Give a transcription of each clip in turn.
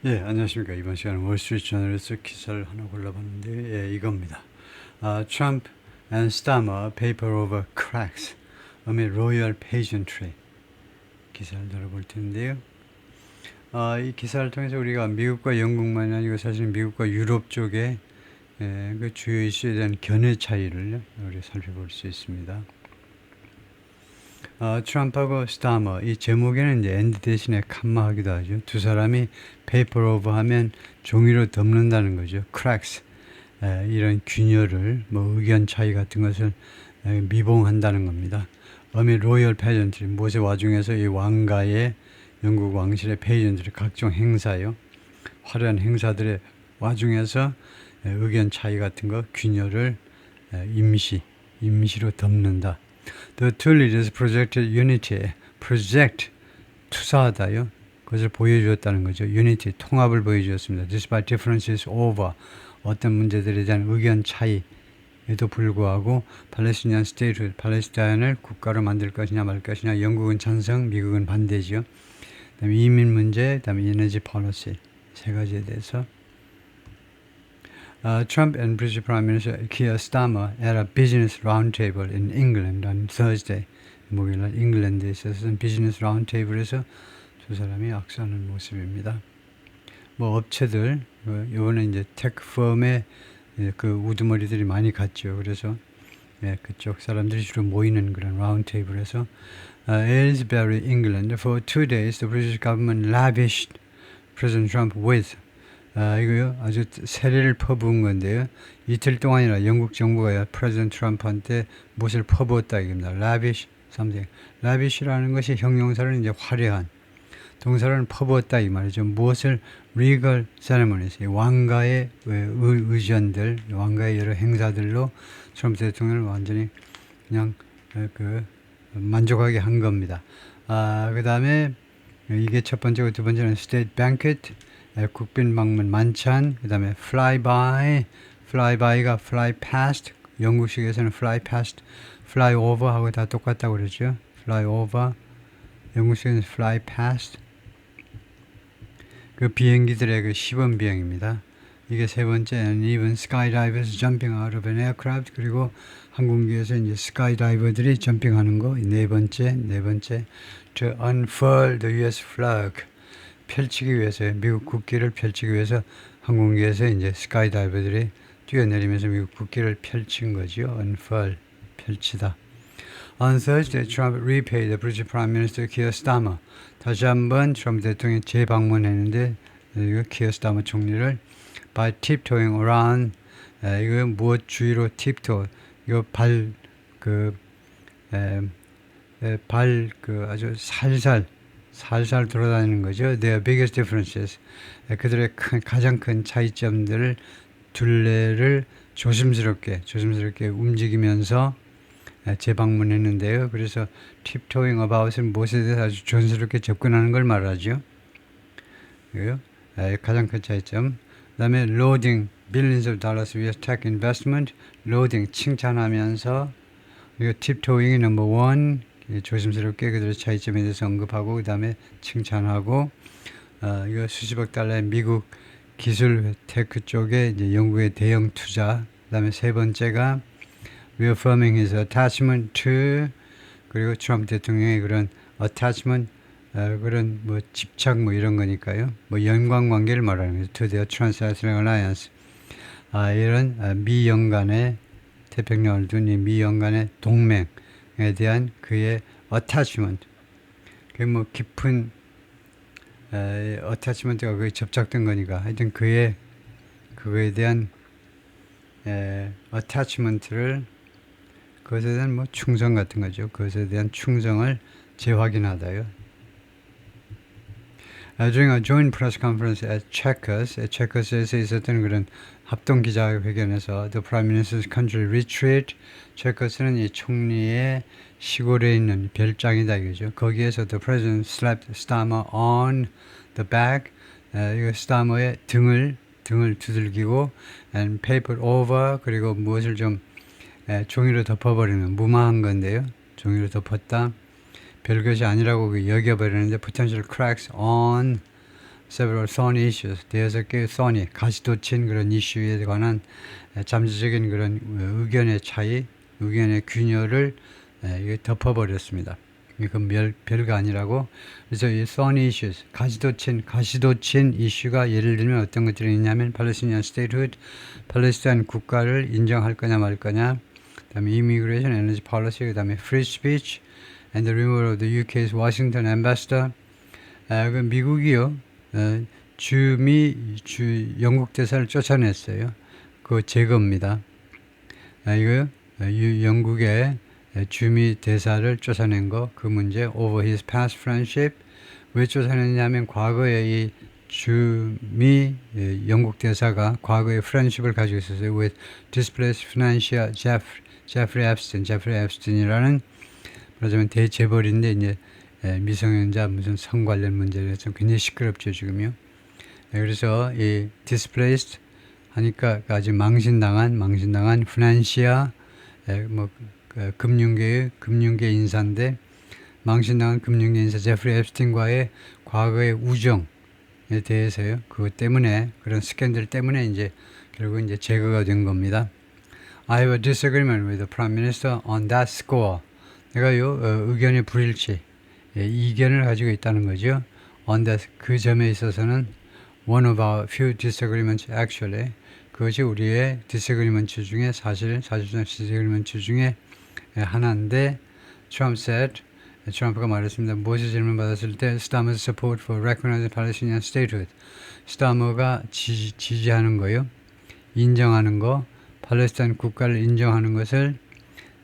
예, 안녕하십니까. 이번 시간은 월스트리트저널에서 기사를 하나 골라봤는데, 예, 이겁니다. Trump and Starmer paper over cracks amid royal pageantry. 기사를 들어볼 텐데요. 이 기사를 통해서 우리가 미국과 영국만이 아니고 사실 미국과 유럽 쪽의 그 주요 이슈에 대한 견해 차이를 우리 살펴볼 수 있습니다. 트럼프하고 스타머, 이 제목에는 이제 엔드 대신에 칸마하기도 하죠. 두 사람이 페이퍼 오버 하면 종이로 덮는다는 거죠. cracks, 이런 균열을, 뭐 의견 차이 같은 것을 미봉한다는 겁니다. 어미 로열 페이전트, 무엇의 와중에서 이 왕가의 영국 왕실의 페이전트, 각종 행사요. 화려한 행사들의 와중에서 의견 차이 같은 거, 균열을 임시로 덮는다. The two leaders projected unity, project, 투사하다요. 그것을 보여주었다는 거죠. unity, 통합을 보여주었습니다. Despite differences over, 어떤 문제들에 대한 의견 차이에도 불구하고 팔레스티니안 스테이트, 팔레스타인을 국가로 만들 것이냐 말 것이냐, 영국은 찬성, 미국은 반대죠. 그다음에 이민 문제, 그다음에 에너지 policy 세 가지에 대해서 Trump and British Prime Minister Keir Starmer at a business roundtable in England on Thursday. 목요일날 잉글랜드에 있어서 비즈니스 라운드테이블에서 두 사람이 악수하는 모습입니다. 뭐 업체들, 이번에 이제 테크 펌에 그 우두머리들이 많이 갔죠. 그래서 그쪽 사람들이 주로 모이는 그런 라운드테이블에서 Aylesbury, England. For 2 days, the British government lavished President Trump with 이거요 아주 세례를 퍼부은 건데요. 이틀 동안이나 영국 정부가 프레지던트 트럼프한테 무엇을 퍼부었다 이겁니다. lavish something. lavish라는 것이 형용사는 이제 화려한, 동사는 퍼부었다 이 말이죠. 무엇을 regal ceremonies, 왕가의 의전들, 왕가의 여러 행사들로 트럼프 대통령을 완전히 그냥 만족하게 한 겁니다. 그 다음에 이게 첫 번째고 두 번째는 state banquet. 국빈 방문 만찬, 그 다음에 flyby가 fly past, 영국식에서는 fly past, fly over 하고 다 똑같다고 그러죠. fly over, 영국식에서는 fly past. 그 비행기들의 그 시범 비행입니다. 이게 세 번째, and even skydivers jumping out of an aircraft. 그리고 항공기에서 이제 스카이다이버들이 점핑하는 거. 네 번째, to unfurl the U.S. flag. 펼치기 위해서, 미국 국기를 펼치기 위해서 항공기에서 이제 스카이다이버들이 뛰어내리면서 미국 국기를 펼친 거죠. unfurl, 펼치다. On Thursday, Trump repaid the British Prime Minister Keir Starmer. 다시 한번 트럼프 대통령이 재방문했는데 Keir Starmer 총리를 by tiptoeing around. 이거 무엇 주의로 tiptoe. 이거 아주 살살 돌아다니는 거죠. Their biggest differences. 그들의 가장 큰 차이점들을 둘레를 조심스럽게 움직이면서 재방문했는데요. 그래서 tiptoeing about은 무엇에 대해서 아주 조심스럽게 접근하는 걸 말하죠. 가장 큰 차이점. 그 다음에 loading billions of dollars with tech investment. loading 칭찬하면서, 그리고 tiptoeing이 number one. 조심스럽게 그들의 차이점에 대해서 언급하고, 그 다음에 칭찬하고, 이거 수십억 달러의 미국 기술 테크 쪽에 이제 영국의 대형 투자. 그 다음에 세 번째가 reaffirming his attachment to, 그리고 트럼프 대통령의 그런 attachment, 그런 뭐 집착 뭐 이런 거니까요. 뭐 연관 관계를 말하는 거죠. to the transatlantic alliance. 이런 미 연간의 태평양을 둔 이 미 연간의 동맹. 에 대한 그의 attachment, 그 뭐 깊은 attachment가 거의 접착된 거니까 하여튼 그거에 대한 attachment를, 그것에 대한 뭐 충성 같은 거죠. 그것에 대한 충성을 재확인하다요. During a joint press conference at Checkers에서 있었던 그런 합동 기자회견에서 The Prime Minister's Country Retreat, 체커스는 이 총리의 시골에 있는 별장이다 이거죠. 거기에서 The President slapped Starmer on the back. 이거 Starmer의 등을 두들기고 and papered over, 그리고 무엇을 좀 종이로 덮어버리는, 무마한 건데요. 종이로 덮었다. 별것이 아니라고 여겨버리는데 potential cracks on several thorny issues, 대여섯 개의 thorny, 가시돋친 그런 이슈에 관한 잠재적인 그런 의견의 차이, 의견의 균열을 덮어버렸습니다. 이건 별거 아니라고. 그래서 이 thorny issues, 가시돋친 이슈가 예를 들면 어떤 것들이 있냐면 Palestinian statehood, 팔레스타인 국가를 인정할 거냐 말 거냐, 그다음에 immigration, energy policy, 그다음에 free speech, and the removal of the UK's Washington ambassador. 그 미국이요, 영국 대사를 쫓아냈어요. 그 제거입니다. 이거 영국의 주미 대사를 쫓아낸 거, 그 문제, over his past friendship. 왜 쫓아냈냐면 과거에 이 주미 영국 대사가 과거에 friendship을 가지고 있었어요. with displaced financier Jeffrey Epstein이라는 말하자면 대재벌인데 이제 미성년자 무슨 성 관련 문제라서 굉장히 시끄럽죠 지금요. 그래서 이 displaced 하니까 아주 망신당한 financier 금융계 인사인데 망신당한 금융계 인사 제프리 앱스틴과의 과거의 우정에 대해서요. 그것 때문에 그런 스캔들 때문에 이제 결국 이제 제거가 된 겁니다. I have a disagreement with the Prime Minister on that score. 내가요 의견의 불일치, 이견을 가지고 있다는 거죠. On that 그 점에 있어서는 one of our few disagreements actually. 그것이 우리의 disagreement 중에 사실상 disagreement 중에 하나인데 트럼프가 말했습니다. 무엇을 질문받았을 때 Starmer's support for recognizing Palestinian statehood. 스타머가 지지하는 거요. 인정하는 거, 팔레스타인 국가를 인정하는 것을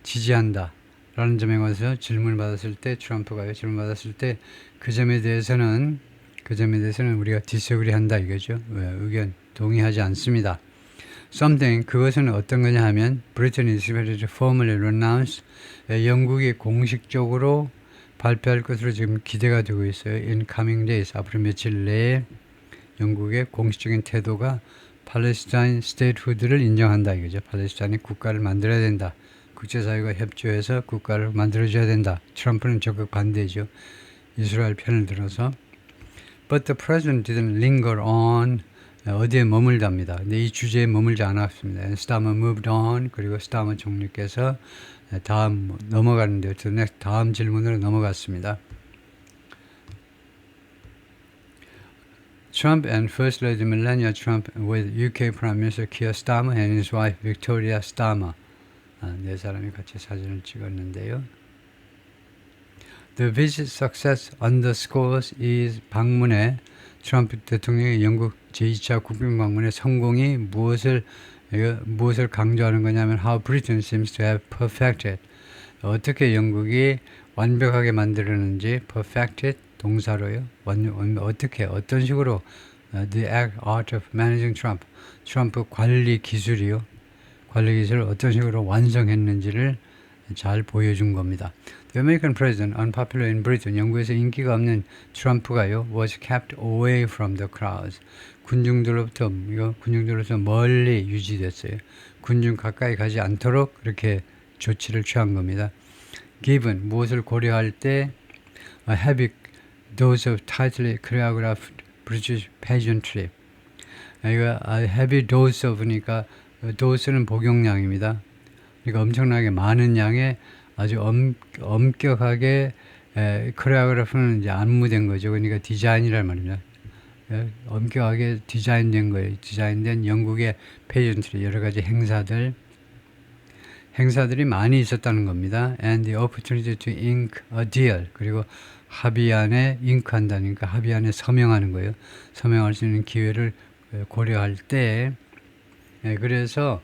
지지한다. 라는 점에 관해서 질문을 받았을 때 트럼프가요. 질문받았을 때 그 점에 대해서는 우리가 disagree 한다 이거죠. 의견 동의하지 않습니다. 그것은 어떤 거냐 하면 Britain is ready to formally renounce, 영국이 공식적으로 발표할 것으로 지금 기대가 되고 있어요. In coming days, 앞으로 며칠 내에 영국의 공식적인 태도가 팔레스타인 스테이트후드를 인정한다 이거죠. 팔레스타인이 국가를 만들어야 된다. 국제사회가 협조해서 국가를 만들어줘야 된다. 트럼프는 적극 반대죠. 이스라엘 편을 들어서. But the president didn't linger on, 어디에 머물답니다. 근데 이 주제에 머물지 않았습니다. Starmer moved on. 그리고 Starmer 총리께서 다음 넘어가는데요. 다음 질문으로 넘어갔습니다. Trump and First Lady Melania Trump with UK Prime Minister Keir Starmer and his wife Victoria Starmer. 네 사람이 같이 사진을 찍었는데요. The visit success underscores 이 방문에 트럼프 대통령의 영국 제2차 국빈 방문의 성공이 무엇을 강조하는 거냐면 how Britain seems to have perfected. 어떻게 영국이 완벽하게 만들었는지 perfected 동사로요. 어떤 식으로 the art of managing Trump. 트럼프 관리 기술을 어떤 식으로 완성했는지를 잘 보여준 겁니다. The American president, unpopular in Britain, 영국에서 인기가 없는 트럼프가요, was kept away from the crowds. 군중들로부터 멀리 유지됐어요. 군중 가까이 가지 않도록 그렇게 조치를 취한 겁니다. Given, 무엇을 고려할 때 a heavy dose of tightly choreographed British pageantry. 이거 heavy dose of니까 도수는 복용량입니다. 그러니까 엄청나게 많은 양의 아주 엄격하게 코레오그래프는 이제 안무된 거죠. 그러니까 디자인이란 말입니다. 엄격하게 디자인된 거예요. 디자인된 영국의 페이전트리 여러 가지 행사들이 많이 있었다는 겁니다. And the opportunity to ink a deal. 그리고 합의안에 잉크한다니까 합의안에 서명하는 거예요. 서명할 수 있는 기회를 고려할 때 그래서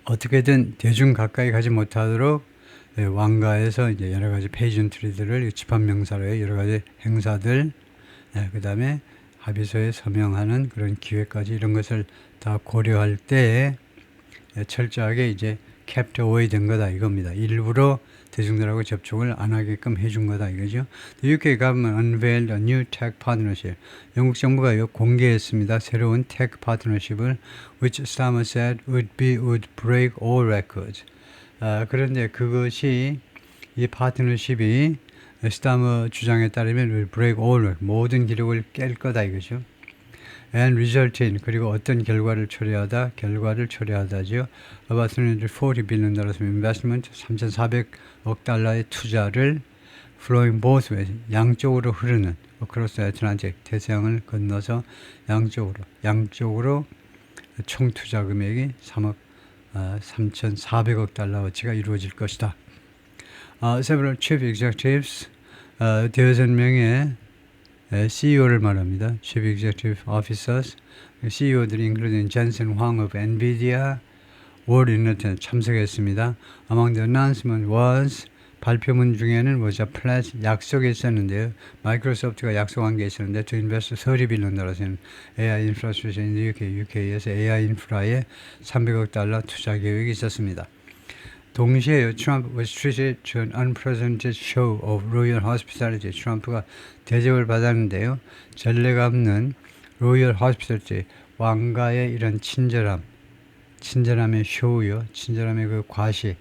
어떻게든 대중 가까이 가지 못하도록 왕가에서 이제 여러 가지 페이전트리들을 집합명사로의 여러 가지 행사들, 그 다음에 합의서에 서명하는 그런 기회까지 이런 것을 다 고려할 때 철저하게 이제 kept away 된 거다 이겁니다. 일부러 대중들하고 접촉을 안 하게끔 해준 거다 이거죠. The UK government unveiled a new tech partnership. 영국 정부가요 공개했습니다. 새로운 tech partnership을 which Starmer said would break all records. 그런데 그것이 이 파트너십이 스타머 주장에 따르면 will break all 모든 기록을 깰 거다 이거죠. and result in 그리고 어떤 결과를 초래하다죠. about 340 billion dollars investment 3,400억 달러의 투자를 flowing both ways 양쪽으로 흐르는 across the Atlantic 대서양을 건너서 양쪽으로 총 투자 금액이 3,400억 달러어치가 이루어질 것이다. Several chief executives 대여섯 명의 CEO를 말합니다. Chief Executive Officers, CEO들이 including Jensen Huang of NVIDIA, Wall Street 참석했습니다. Among the announcement was 발표문 중에는 was a pledge 약속이 있었는데요. 마이크로소프트가 약속한 게 있었는데 to invest 30 billion dollars in AI infrastructure in the UK에서 AI 인프라에 300억 달러 투자 계획이 있었습니다. 동시에 트럼프 was treated to an unprecedented show of royal hospitality. 트럼프가 대접을 받았는데요. 전례가 없는 royal hospitality, 왕가의 이런 친절함의 쇼요. 친절함의 그 과시,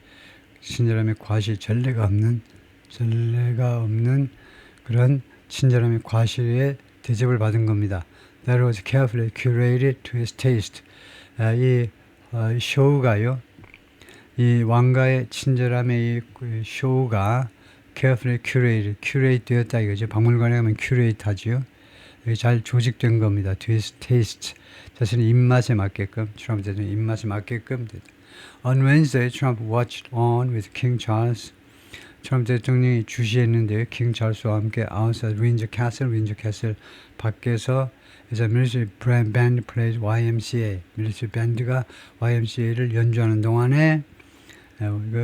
전례가 없는 그런 친절함의 과시에 대접을 받은 겁니다. That was carefully curated to his taste. 이 쇼가요. 이 왕가의 친절함의 이 쇼가 carefully curate 되었다 이거죠. 박물관에 가면 curate 하죠. 잘 조직된 겁니다. to his taste. 자신의 입맛에 맞게끔, 트럼프 대통령 입맛에 맞게끔. On Wednesday, Trump watched on with King Charles. 트럼프 대통령이 주시했는데요. 킹 찰스와 함께 outside Windsor Castle 밖에서 그래서 military band plays YMCA. military band가 YMCA를 연주하는 동안에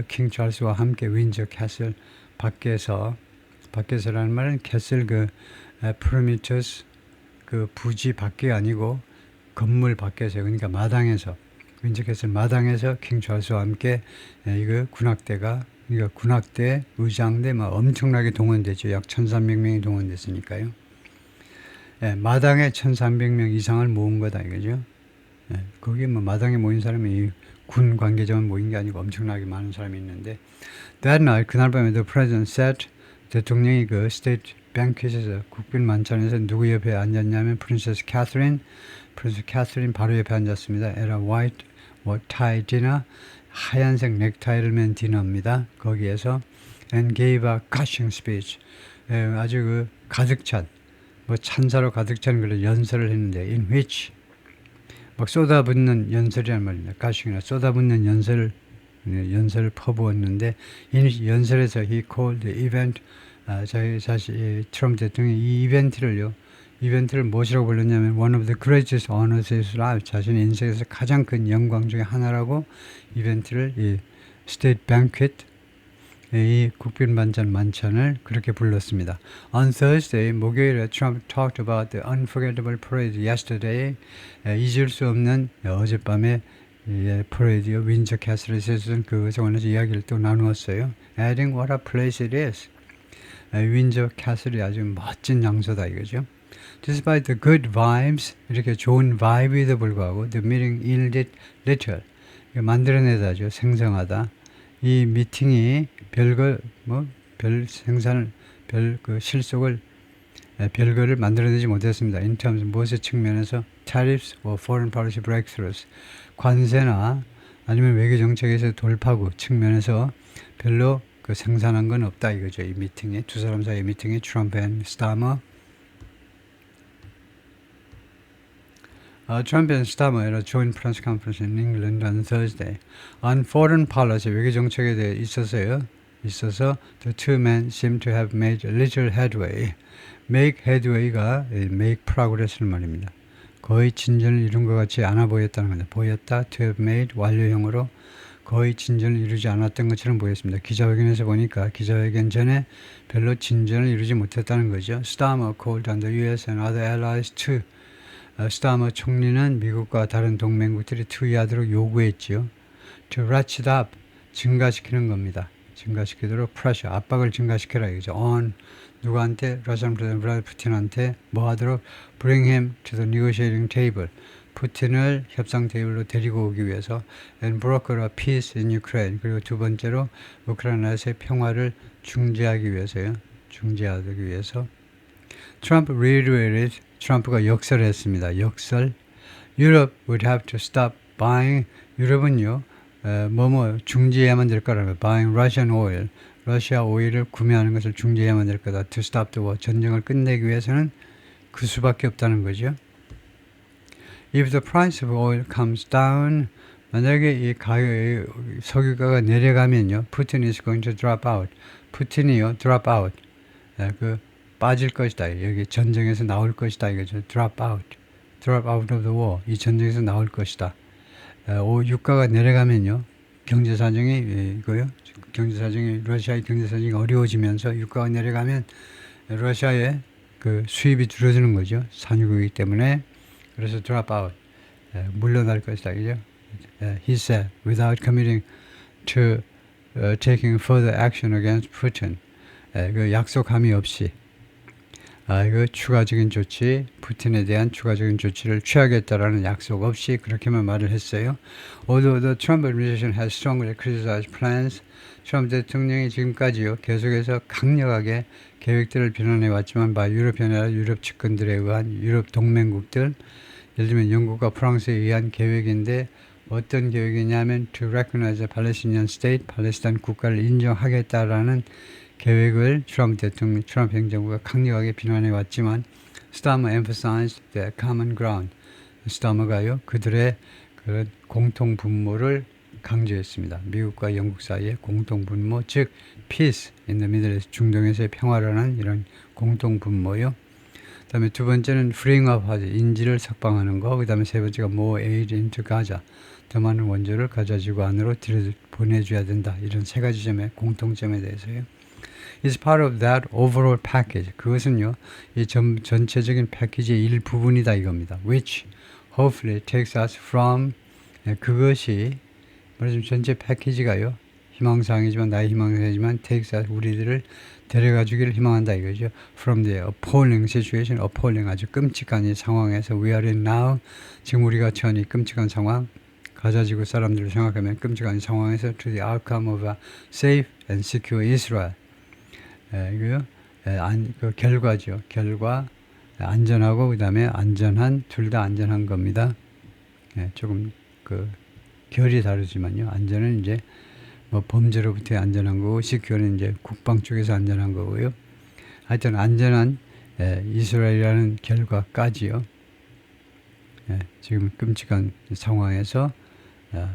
킹 찰스와 함께 윈저 캐슬 밖에서라는 말은 캐슬 프리미터스 부지 밖이 아니고 건물 밖에서 그러니까 마당에서 윈저 캐슬 마당에서 킹 찰스와 함께 이거 군악대 의장대 엄청나게 동원됐죠. 약 1,300명이 동원됐으니까요. 마당에 1,300명 이상을 모은 거다 이거죠. 거기 마당에 모인 사람이 군 관계자만 모인 게 아니고 엄청나게 많은 사람이 있는데 that night 그날 밤에 the president sat 대통령이 그 state banquet에서 국빈 만찬에서 누구 옆에 앉았냐면 프린세스 캐서린 바로 옆에 앉았습니다. at a white tie dinner 하얀색 넥타이를 맨 디너입니다. 거기에서 and gave a gushing speech 아주 가득 찬 찬사로 가득 찬 그런 연설을 했는데 in which 쏟아붓는 연설이란 말입니다. 가식이나 쏟아붓는 연설을 퍼부었는데 이 연설에서 he called the event 사실 트럼프 대통령이 이 이벤트를 무엇이라고 불렀냐면 one of the greatest honors of his life 자신의 인생에서 가장 큰 영광 중에 하나라고 이벤트를 이 state banquet 이 국빈 만찬을 그렇게 불렀습니다. On Thursday, 목요일에 Trump talked about the unforgettable parade yesterday. 잊을 수 없는 어젯밤의 퍼레이드요. 윈저 캐슬에서 있었던 그것에 관해서 이야기를 또 나누었어요. Adding what a place it is. 윈저 캐슬이 아주 멋진 장소다 이거죠. Despite the good vibes, 이렇게 좋은 vibe에도 불구하고 the meeting yielded little. 만들어내다죠. 생성하다. 이 미팅이 별거를 만들어내지 못했습니다. In terms 무엇의 측면에서 tariffs or foreign policy breakthroughs 관세나 아니면 외교 정책에서 돌파구 측면에서 별로 생산한 건 없다 이거죠. 이 미팅에 두 사람 사이의 미팅에 트럼프 and 스타머 Trump and Starmer at a joint press conference in England on Thursday. On foreign policy, 외교 정책에 대해 있어서 the two men seem to have made little headway. Make headway가 make progress를 말입니다. 거의 진전을 이룬 것 같이 않아 보였다는 겁니다. 보였다, to have made 완료형으로 거의 진전을 이루지 않았던 것처럼 보였습니다. 기자회견에서 보니까 기자회견 전에 별로 진전을 이루지 못했다는 거죠. Starmer called on the US and other allies to 스타머 총리는 미국과 다른 동맹국들이 투의하도록 요구했지요. To ratchet up, 증가시키는 겁니다. 증가시키도록 pressure, 압박을 증가시켜라 이거죠. On, 누구한테? 러시안 프레지던트 블라디미르 푸틴한테 뭐 하도록? Bring him to the negotiating table. 푸틴을 협상 테이블로 데리고 오기 위해서 and broker a peace in Ukraine. 그리고 두 번째로 우크라이나에서의 평화를 중재하기 위해서요. 중재하기 위해서. 트럼프 reiterated, 트럼프가 역설했습니다. 역설. Europe would have to stop buying, 유럽은요, 중지해야만 될 거라는 거예요. Buying Russian oil, 러시아 오일을 구매하는 것을 중지해야만 될 거다. To stop the war, 전쟁을 끝내기 위해서는 그 수밖에 없다는 거죠. If the price of oil comes down, 만약에 이 석유가가 내려가면요, Putin is going to drop out. 푸틴이요, drop out. 빠질 것이다. 여기 전쟁에서 나올 것이다. 이거죠. drop out. drop out of the war. 이 전쟁에서 나올 것이다. 유가가 내려가면요, 경제사정이 러시아의 경제사정이 어려워지면서 유가가 내려가면 러시아의 그 수입이 줄어드는 거죠. 산유국이기 때문에. 그래서 drop out. 물러날 것이다. 그죠? He said, without committing to taking further action against Putin. 그 약속함이 없이 그 추가적인 조치, 푸틴에 대한 추가적인 조치를 취하겠다라는 약속 없이 그렇게만 말을 했어요. Although the Trump administration has strongly criticized plans, 트럼프 대통령이 지금까지요 계속해서 강력하게 계획들을 비난해 왔지만 유럽연합, 유럽 측근들에 의한 유럽 동맹국들, 예를 들면 영국과 프랑스에 의한 계획인데 어떤 계획이냐면 to recognize a Palestinian state, 팔레스타인 국가를 인정하겠다라는 계획을 트럼프 행정부가 강력하게 비난해 왔지만 Starmer emphasized the common ground. 스타머가요 그들의 그 공통 분모를 강조했습니다. 미국과 영국 사이의 공통 분모, 즉 peace in the Middle East, 중동에서의 평화라는 이런 공통 분모요. 그다음에 두 번째는 freeing up 하죠. 인질을 석방하는 거. 그다음에 세 번째가 more aid into Gaza. 더 많은 원조를 가자 지구 안으로 보내줘야 된다. 이런 세 가지 점의 공통점에 대해서요. is part of that overall package. 그것은요, 이 전체적인 패키지의 일부분이다 이겁니다. which hopefully takes us from, 그것이 말하자면 전체 패키지가요, 희망사항이지만 나의 희망사항이지만 takes us, 우리들을 데려가 주기를 희망한다 이거죠. from the appalling situation, appalling 아주 끔찍한 이 상황에서 we are in now, 지금 우리가 처한 이 끔찍한 상황, 가자지구 사람들을 생각하면 끔찍한 상황에서 to the outcome of a safe and secure Israel. 이거요. 그 결과죠. 결과 안전하고 그다음에 안전한, 둘 다 안전한 겁니다. 조금 그 결이 다르지만요. 안전은 이제 뭐 범죄로부터의 안전한 거고, 시큐어는 이제 국방 쪽에서 안전한 거고요. 하여튼 안전한 이스라엘이라는 결과까지요. 지금 끔찍한 상황에서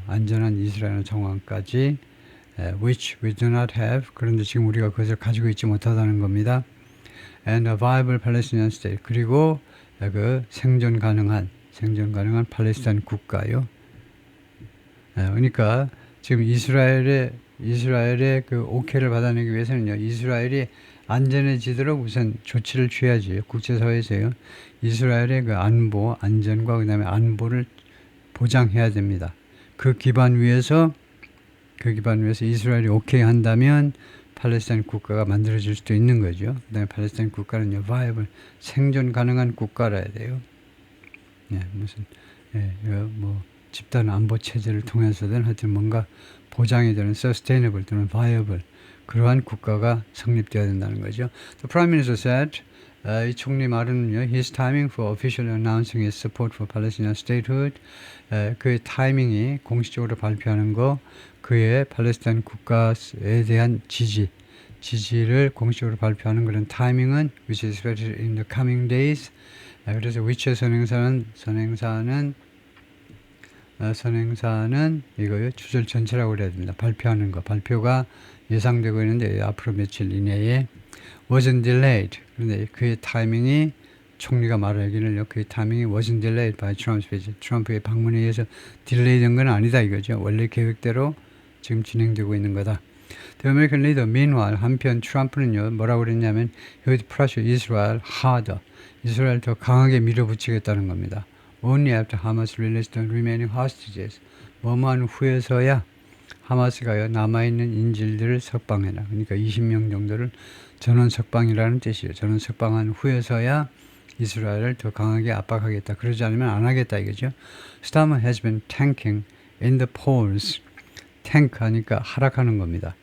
안전한 이스라엘 상황까지 which we do not have, 그런데 지금 우리가 그것을 가지고 있지 못하다는 겁니다. and a viable Palestinian state, 그리고 그 생존 가능한 팔레스타인 국가요. 그러니까 지금 이스라엘의 그 오케이를 받아내기 위해서는요, 이스라엘이 안전해지도록 우선 조치를 취해야지. 국제사회에서요, 이스라엘의 그 안보, 안전과 그 다음에 안보를 보장해야 됩니다. 그 기반 위에서 이스라엘이 오케이 한다면 팔레스타인 국가가 만들어질 수도 있는 거죠. 그 다음에 팔레스타인 국가는요, viable, 생존 가능한 국가라야 돼요. 뭐 집단 안보 체제를 통해서든 하여튼 뭔가 보장이 되는 sustainable 또는 viable, 그러한 국가가 성립되어야 된다는 거죠. The Prime Minister said, 이 총리 말은요, his timing for officially announcing his support for Palestinian statehood, 그의 타이밍이 공식적으로 발표하는 거, 그의 팔레스타인 국가에 대한 지지를 공식적으로 발표하는 그런 타이밍은 which is expected in the coming days. 그래서 which의 선행사는 이거요, 주절 전체라고 그래야 됩니다. 발표하는 거, 발표가 예상되고 있는데 앞으로 며칠 이내에 wasn't delayed. 그런데 그의 타이밍이, 총리가 말하기는요, 그의 타이밍이 wasn't delayed by Trump's visit. 트럼프의 방문에 의해서 딜레이된 건 아니다 이거죠. 원래 계획대로 지금 진행되고 있는 거다. The American leader, meanwhile, 한편 트럼프는요, 뭐라고 그랬냐면 he would pressure Israel harder. 이스라엘 더 강하게 밀어붙이겠다는 겁니다. Only after Hamas released the remaining hostages. 뭐뭐한 후에서야 하마스가요, 남아있는 인질들을 석방해라. 그러니까 20명 정도를 전원 석방이라는 뜻이에요. 전원 석방한 후에서야 이스라엘을 더 강하게 압박하겠다. 그러지 않으면 안 하겠다 이거죠. Starmer has been tanking in the polls. 탱크 하니까 하락하는 겁니다.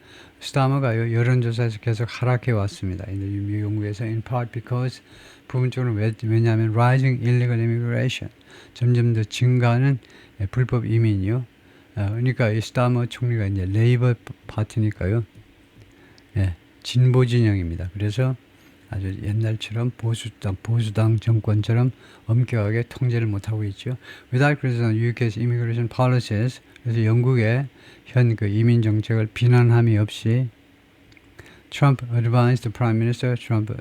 스타머가요 여론조사에서 계속 하락해 왔습니다. 미국에서 in part because 부분적으로 왜냐하면 rising illegal immigration 점점 더 증가하는 불법 이민이요. 그러니까 이 스타머 총리가 이제 레이버 파티니까요. 진보 진영입니다. 그래서 아주 옛날처럼 보수당 정권처럼 엄격하게 통제를 못하고 있죠. Without criticism UK's immigration policies, 그래서 영국의 현 그 이민 정책을 비난함이 없이 Trump advised the Prime Minister, 트럼프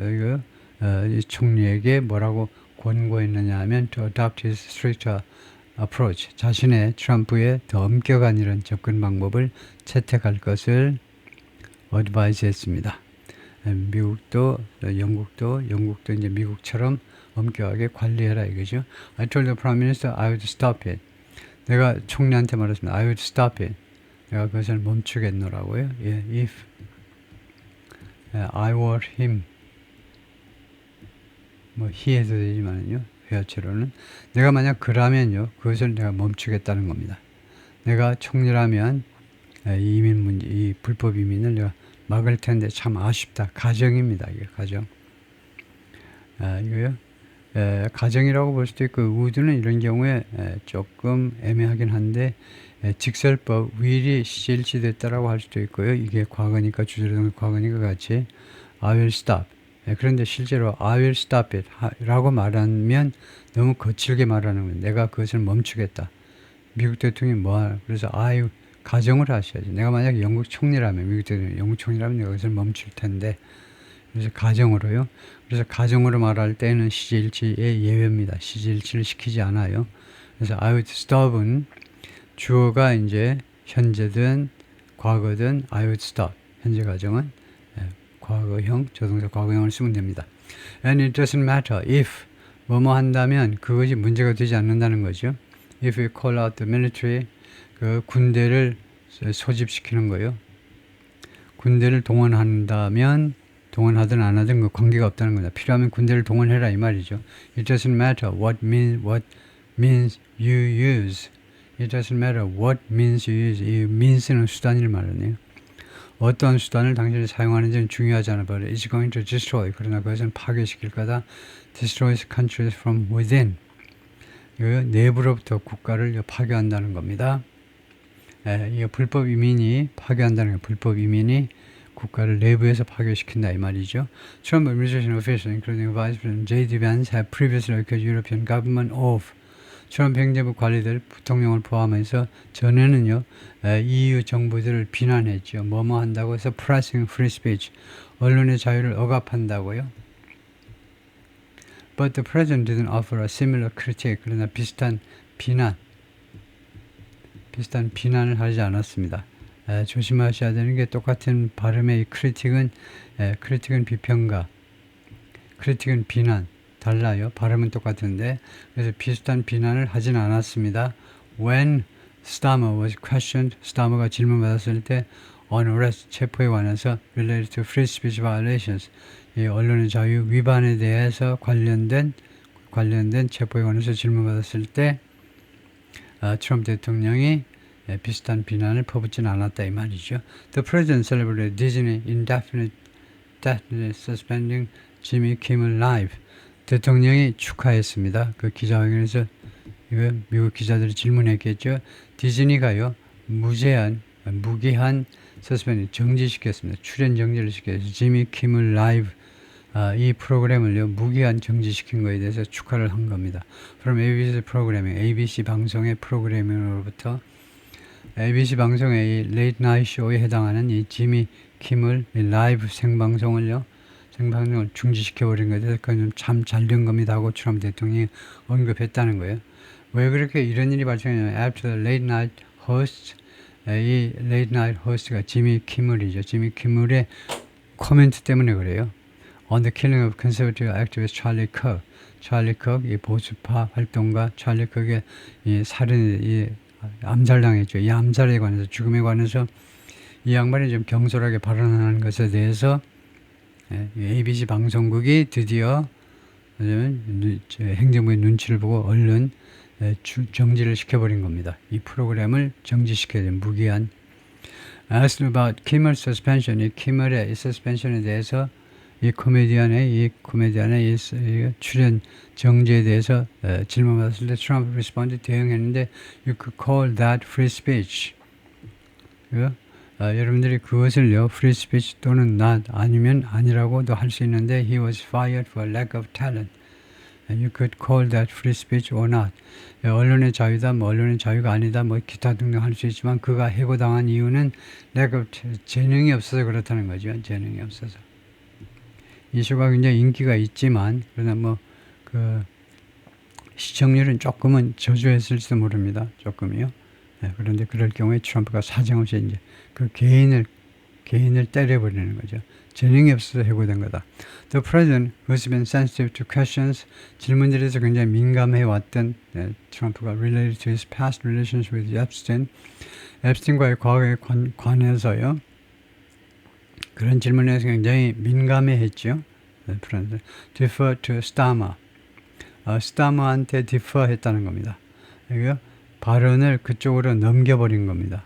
이 총리에게 뭐라고 권고했느냐 하면 to adopt his stricter approach, 자신의 트럼프의 더 엄격한 이런 접근 방법을 채택할 것을 advise 했습니다. 미국도 영국도 이제 미국처럼 엄격하게 관리해라 이거죠. I told the Prime Minister I would stop it. 내가 총리한테 말했습니다. I would stop it. 내가 그것을 멈추겠노라고요. If I were him. he 해도 되지만요. 회화체로는 내가 만약 그라면요. 그것을 내가 멈추겠다는 겁니다. 내가 총리라면 이 이민 문제, 이 불법 이민을 내가 막을 텐데 참 아쉽다. 가정입니다. 이게 가정. 이거요. 가정이라고 볼 수도 있고 우드는 이런 경우에 조금 애매하긴 한데 직설법 위리 시제일치됐다라고 할 수도 있고요. 이게 과거니까 주제로는 과거니까 같이 I will stop. 그런데 실제로 I will stop it 라고 말하면 너무 거칠게 말하는 거예요. 내가 그것을 멈추겠다. 미국 대통령이 뭐하나. 그래서 가정을 하셔야지. 내가 만약 영국 총리라면, 미국 대통령 영국 총리라면 내가 그것을 멈출 텐데. 그래서 가정으로요. 그래서 가정으로 말할 때는 시제일치의 예외입니다. 시제일치를 시키지 않아요. 그래서 I would stop은 주어가 이제 현재든 과거든 I would stop. 현재 가정은 과거형, 조동사 과거형을 쓰면 됩니다. And it doesn't matter if 뭐뭐 한다면 그것이 문제가 되지 않는다는 거죠. If we call out the military, 그 군대를 소집시키는 거예요. 군대를 동원한다면 동원하든 안 하든 그 관계가 없다는 거다. 필요하면 군대를 동원해라 이 말이죠. It doesn't matter what means you use. It doesn't matter what means you use. 이 means는 수단을 말하네요. 어떤 수단을 당신이 사용하는지는 중요하지 않아. But it's going to destroy. 그러나 그것은 파괴시킬 거다. Destroys countries from within. 내부로부터 국가를 파괴한다는 겁니다. 이 불법 이민이 파괴한다는 거예요. 불법 이민이 국가를 내부에서 파괴시킨다 이 말이죠. Trump administration officials, including Vice President J.D. Vance, have previously accused European government of 트럼프 행정부 관리들 부통령을 포함해서 전에는요 EU 정부들을 비난했죠. 뭐뭐 한다고 해서 suppressing free speech, 언론의 자유를 억압한다고요. But the president didn't offer a similar critique. 그러나 비슷한 비난을 하지 않았습니다. 조심하셔야 되는 게 똑같은 발음의 이 크리틱은 비평가, 크리틱은 비난. 달라요. 발음은 똑같은데 그래서 비슷한 비난을 하진 않았습니다. When Starmer was questioned, 스타머가 질문받았을 때 on arrest, 체포에 관해서 related to free speech violations, 이 언론의 자유 위반에 대해서 관련된 체포에 관해서 질문받았을 때 트럼프 대통령이 비슷한 비난을 퍼붓지는 않았다 이 말이죠. The president celebrated Disney indefinite suspending Jimmy Kimmel Live. 대통령이 축하했습니다. 그 기자회견에서 미국 기자들이 질문했겠죠. 디즈니가요 무기한 서스펜 정지시켰습니다. 출연 정지를 시켜서 지미 키물 라이브 이 프로그램을요 무기한 정지시킨 거에 대해서 축하를 한 겁니다. From ABC 프로그래밍, ABC 방송의 프로그래밍으로부터 ABC 방송의 이 레이트 나이트 쇼에 해당하는 이 지미 키물 라이브 생방송을 중지시켜버린 거에 대해서 그건 참 잘 된 겁니다 하고 트럼프 대통령이 언급했다는 거예요. 왜 그렇게 이런 일이 발생했냐면 After the late night host, 이 late night host가 지미 키물이죠. 지미 키물의 코멘트 때문에 그래요. On the killing of conservative activist Charlie Kirk. 찰리 kirk, 이 보수파 활동가 찰리 kirk의 이 살인, 암살당했죠. 이 암살에 관해서, 죽음에 관해서 이 양반이 좀 경솔하게 발언하는 것에 대해서 ABC 방송국이 드디어 행정부의 눈치를 보고 얼른 정지를 시켜버린 겁니다. 이 프로그램을 정지시켜야 된 무기한 asked about Kimmel suspension. 이 키멀의 이 suspension에 대해서 이 코미디언의 이 출연 정지에 대해서 질문받았을 때 트럼프 responded 대응했는데 you could call that free speech. 여러분들이 그것을요 free speech 또는 not 아니면 아니라고도 할 수 있는데 he was fired for lack of talent. You could call that free speech or not. 언론의 자유다, 뭐 언론의 자유가 아니다, 뭐 기타 등등 할 수 있지만 그가 해고당한 이유는 lack of 재능이 없어서 그렇다는 거죠. 재능이 없어서. 이슈가 굉장히 인기가 있지만 그러나 뭐 그 시청률은 조금은 저조했을지도 모릅니다. 조금이요. 그런데 그럴 경우에 트럼프가 사정없이 이제 그 개인을 때려버리는 거죠. 재능이 없어서 해고된 거다. The president, who's been sensitive to questions, 질문들에서 굉장히 민감해 왔던 트럼프가 related to his past relations with 앱스틴과의 과거에 관해서요. 그런 질문에서 굉장히 민감해 했죠. defer to Starmer. Starmer한테 defer 했다는 겁니다. 여기요. 발언을 그쪽으로 넘겨버린 겁니다.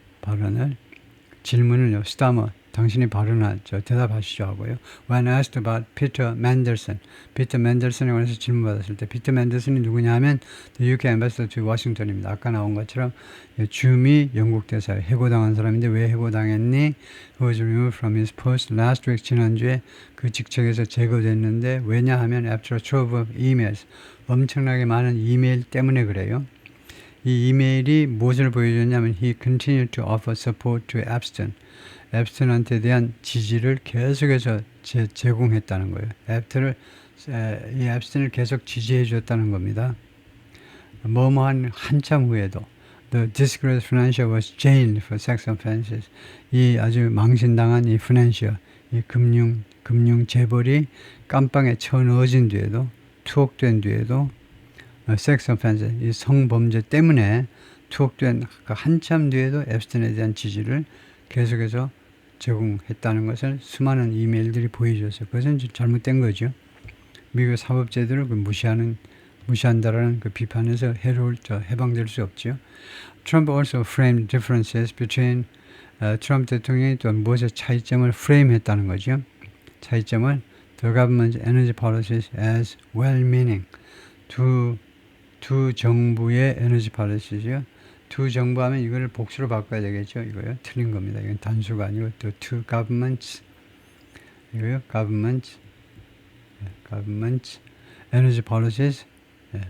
질문을요. Starmer, 당신이 발언하죠. 대답하시죠 하고요. When asked about Peter Mandelson, 피터 맨델슨에 관해서 질문받았을 때 피터 맨델슨이 누구냐 하면 The UK Ambassador to Washington입니다. 아까 나온 것처럼 주미 영국 대사에 해고당한 사람인데 왜 해고당했니? Who was removed from his post last week. 지난주에 그 직책에서 제거됐는데 왜냐하면 after a trove of emails, 엄청나게 많은 이메일 때문에 그래요. 이 이메일이 무엇을 보여줬냐면 he continued to offer support to 앱스틴한테 대한 지지를 계속해서 제공했다는 거예요. 이 앱스틴을 계속 지지해 줬다는 겁니다. 뭐뭐한 한참 후에도 The disgraced financier was jailed for sex offenses. 이 아주 망신당한 이 financier, 이 금융 재벌이 깜빵에 쳐넣어진 뒤에도 투옥된 뒤에도 sex offenses, 이 성범죄 때문에 투옥된 한참 뒤에도 앱스틴에 대한 지지를 계속해서 제공했다는 것을 수많은 이메일들이 보여줬어요. 그것은 잘못된 거죠. 미국의 사법제도를 무시한다라는 그 비판에서 해방될 수 없죠. Trump also framed differences between 트럼프 대통령이 또 무엇의 차이점을 프레임했다는 거죠. 차이점을 The government's energy policies as well-meaning. 두 정부의 에너지 policy죠. 두 정부 하면 이거를 복수로 바꿔야 되겠죠. 이거요. 틀린 겁니다. 이건 단수가 아니고 the two governments. 이거요. governments energy policies.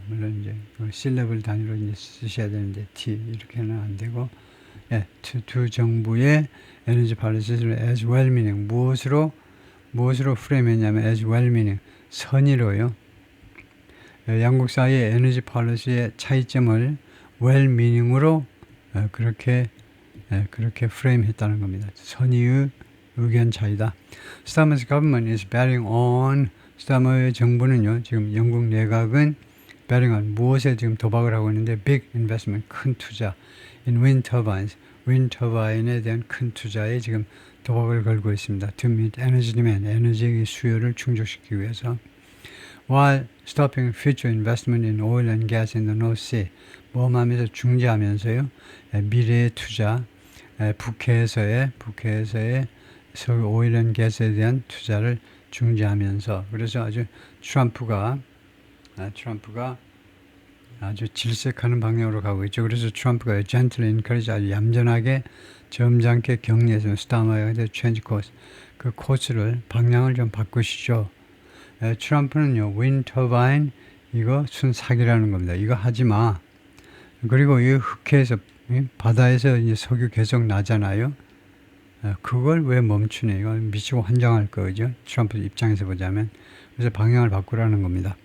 물론 이제 실레블 단위로 이제 쓰셔야 되는데 T 이렇게는 안 되고 두 정부의 에너지 policies as well meaning. 무엇으로 프레임했냐면 as well meaning. 선의로요. 양국 사이의 에너지 폴리시의 차이점을 well meaning으로 그렇게 프레임했다는 겁니다. 선의의 의견 차이다. Starmer's government is betting on. 스타머의 정부는요, 지금 영국 내각은 betting on 무엇에 지금 도박을 하고 있는데 big investment, 큰 투자 in wind turbines, wind turbine에 대한 큰 투자에 지금 도박을 걸고 있습니다. To meet energy demand, 에너지의 수요를 충족시키기 위해서. While stopping future investment in oil and gas in the North Sea, 모험하면서 중지하면서요, 미래의 투자, 북해에서의 오일 앤 가스에 대한 투자를 중지하면서, 그래서 아주 트럼프가 아주 질색하는 방향으로 가고 있죠. 그래서 트럼프가 gently encourage, 아주 얌전하게 점잖게 격려해서 스타머의 change course, 그 코스를 방향을 좀 바꾸시죠. 트럼프는요, wind turbine 이거 순사기라는 겁니다. 이거 하지 마. 그리고 이 흑해에서 바다에서 이제 석유 계속 나잖아요. 그걸 왜 멈추네? 이거 미치고 환장할 거죠. 트럼프 입장에서 보자면. 그래서 방향을 바꾸라는 겁니다.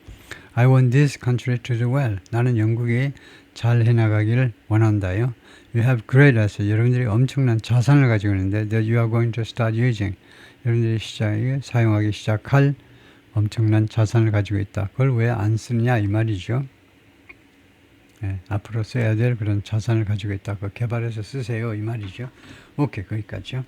I want this country to do well. 나는 영국이 잘 해나가기를 원한다요. You have great assets. 여러분들이 엄청난 자산을 가지고 있는데 that you are going to start using. 여러분들이 사용하기 시작할 엄청난 자산을 가지고 있다. 그걸 왜 안 쓰느냐 이 말이죠. 앞으로 써야 될 그런 자산을 가지고 있다. 그걸 개발해서 쓰세요 이 말이죠. 오케이, 거기까지요.